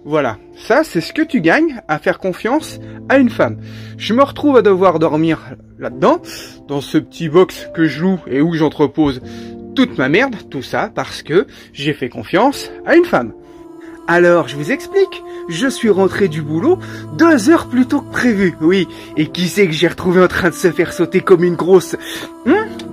Voilà, ça c'est ce que tu gagnes à faire confiance à une femme. Je me retrouve à devoir dormir là-dedans, dans ce petit box que je loue et où j'entrepose toute ma merde, tout ça parce que j'ai fait confiance à une femme. Alors, je vous explique, je suis rentré du boulot 2 heures plus tôt que prévu, oui. Et qui c'est que j'ai retrouvé en train de se faire sauter comme une grosse...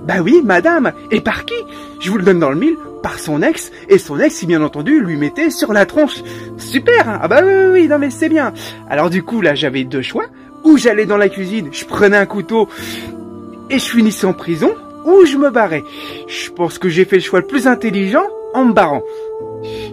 Bah oui, madame. Et par qui? Je vous le donne dans le mille, par son ex. Et son ex, bien entendu, lui mettait sur la tronche. Super, hein? Ah bah oui, non mais c'est bien. Alors du coup, là, j'avais 2 choix. Ou j'allais dans la cuisine, je prenais un couteau et je finissais en prison, ou je me barrais. Je pense que j'ai fait le choix le plus intelligent en me barrant.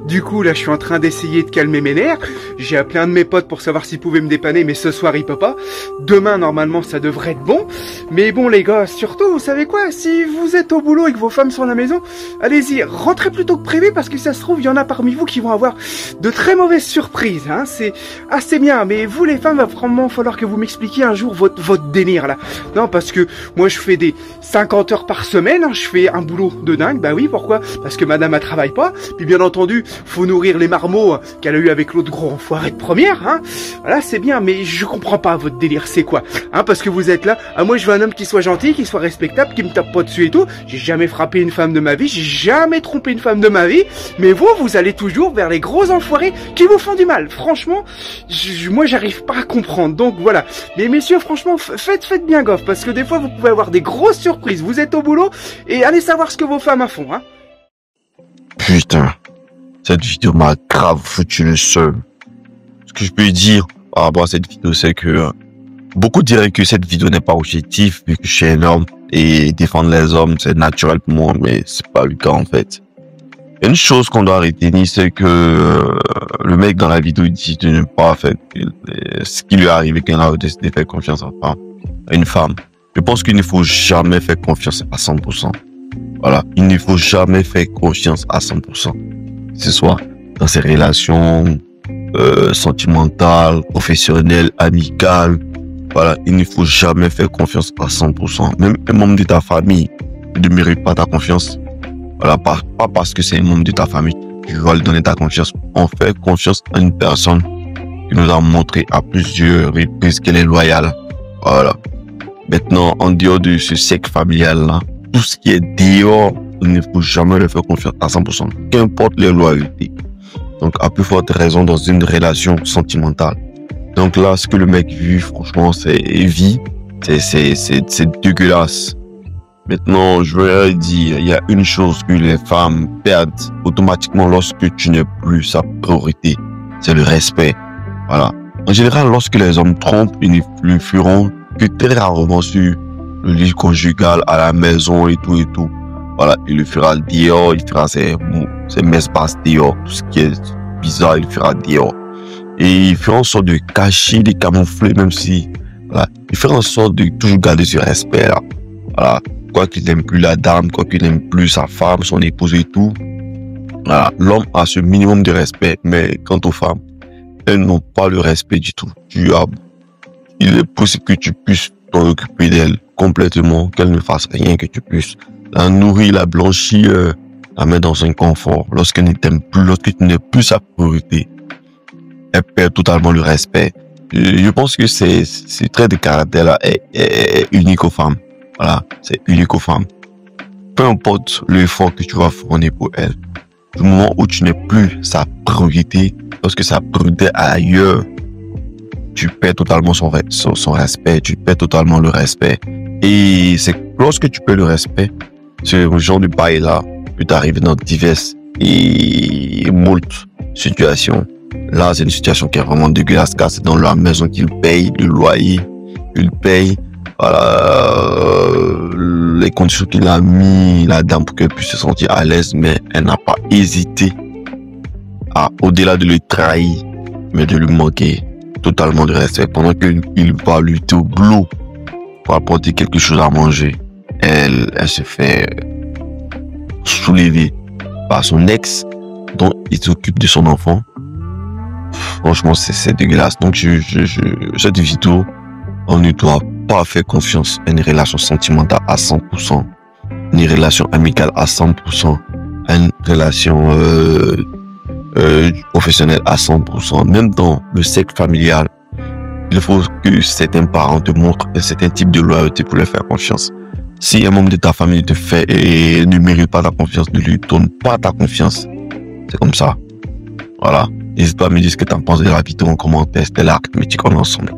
Du coup, là, je suis en train d'essayer de calmer mes nerfs. J'ai appelé un de mes potes pour savoir s'il pouvait me dépanner, mais ce soir, il peut pas. Demain, normalement, ça devrait être bon. Mais bon, les gars, surtout, vous savez quoi? Si vous êtes au boulot et que vos femmes sont à la maison, allez-y, rentrez plus tôt que prévu, parce que ça se trouve, il y en a parmi vous qui vont avoir de très mauvaises surprises, hein. C'est assez bien. Mais vous, les femmes, va vraiment falloir que vous m'expliquiez un jour votre délire, là. Non, parce que moi, je fais des 50 heures par semaine, hein. Je fais un boulot de dingue. Bah oui, pourquoi? Parce que madame, elle travaille pas. Puis bien entendu, faut nourrir les marmots qu'elle a eu avec l'autre gros enfoiré de première, hein. Voilà, c'est bien, mais je comprends pas votre délire, c'est quoi? Hein, parce que vous êtes là, moi je veux un homme qui soit gentil, qui soit respectable, qui me tape pas dessus et tout. J'ai jamais frappé une femme de ma vie, j'ai jamais trompé une femme de ma vie, mais vous allez toujours vers les gros enfoirés qui vous font du mal. Franchement, moi j'arrive pas à comprendre, donc voilà. Mais messieurs, franchement, faites bien gaffe, parce que des fois vous pouvez avoir des grosses surprises. Vous êtes au boulot, et allez savoir ce que vos femmes font, hein. Putain, cette vidéo m'a grave foutu le seum. Ce que je peux dire par rapport à cette vidéo, c'est que beaucoup diraient que cette vidéo n'est pas objective, vu que je suis un homme et défendre les hommes, c'est naturel pour moi, mais c'est pas le cas en fait. Une chose qu'on doit retenir, c'est que le mec dans la vidéo dit de ne pas faire ce qui lui est arrivé quand il a décidé de faire confiance à une femme. Je pense qu'il ne faut jamais faire confiance à 100%. Voilà, il ne faut jamais faire confiance à 100%. Que ce soit dans ses relations sentimentales, professionnelles, amicales. Voilà, il ne faut jamais faire confiance à 100%. Même un membre de ta famille ne mérite pas ta confiance. Voilà, pas parce que c'est un membre de ta famille que tu dois lui donner ta confiance. On fait confiance à une personne qui nous a montré à plusieurs reprises qu'elle est loyale. Voilà. Maintenant, en dehors de ce cercle familial-là, tout ce qui est dehors, il ne faut jamais le faire confiance à 100%, qu'importe les loyautés. Donc, à plus forte raison dans une relation sentimentale. Donc là, ce que le mec vit, franchement, c'est dégueulasse. Maintenant, je veux dire, il y a une chose que les femmes perdent automatiquement lorsque tu n'es plus sa priorité. C'est le respect. Voilà. En général, lorsque les hommes trompent, ils ne le feront que très rarement sur le lit conjugal, à la maison et tout et tout. Voilà, il le fera dehors, il fera ses messes basses dehors, tout ce qui est bizarre, il le fera dehors. Et il fera en sorte de cacher, de camoufler, même si, voilà, il fera en sorte de toujours garder ce respect là. Voilà, quoi qu'il n'aime plus la dame, quoi qu'il n'aime plus sa femme, son épouse et tout. Voilà, l'homme a ce minimum de respect, mais quant aux femmes, elles n'ont pas le respect du tout. Il est possible que tu puisses t'en occuper d'elle complètement, qu'elle ne fasse rien, que tu puisses la nourrir, la blanchir, la mettre dans un confort. Lorsqu'elle ne t'aime plus, lorsque tu n'es plus sa priorité, elle perd totalement le respect. Je pense que c'est trait de caractère là est unique aux femmes. Voilà, c'est unique aux femmes. Peu importe l'effort que tu vas fournir pour elle, du moment où tu n'es plus sa priorité, lorsque sa priorité est ailleurs, tu perds totalement son respect, tu perds totalement le respect. Et c'est lorsque tu perds le respect, ce genre de bail-là peut t'arriver dans diverses et moult situations. Là, c'est une situation qui est vraiment dégueulasse, car c'est dans la maison qu'il paye, le loyer, il paye, voilà, les conditions qu'il a mis la dame pour qu'elle puisse se sentir à l'aise, mais elle n'a pas hésité à, au-delà de le trahir, mais de lui manquer totalement de respect. Pendant qu'il va lutter au boulot pour apporter quelque chose à manger, elle se fait soulever par son ex, dont il s'occupe de son enfant. Franchement, c'est dégueulasse. Donc, cette vidéo, on ne doit pas faire confiance à une relation sentimentale à 100%, une relation amicale à 100%, à une relation professionnel à 100%. Même dans le cercle familial, il faut que certains parents te montrent un certain type de loyauté pour leur faire confiance. Si un membre de ta famille te fait et ne mérite pas ta confiance, ne lui donne pas ta confiance. C'est comme ça. Voilà. N'hésite pas à me dire ce que tu en penses de la vidéo en commentaire. C'était l'arithmétique en ensemble.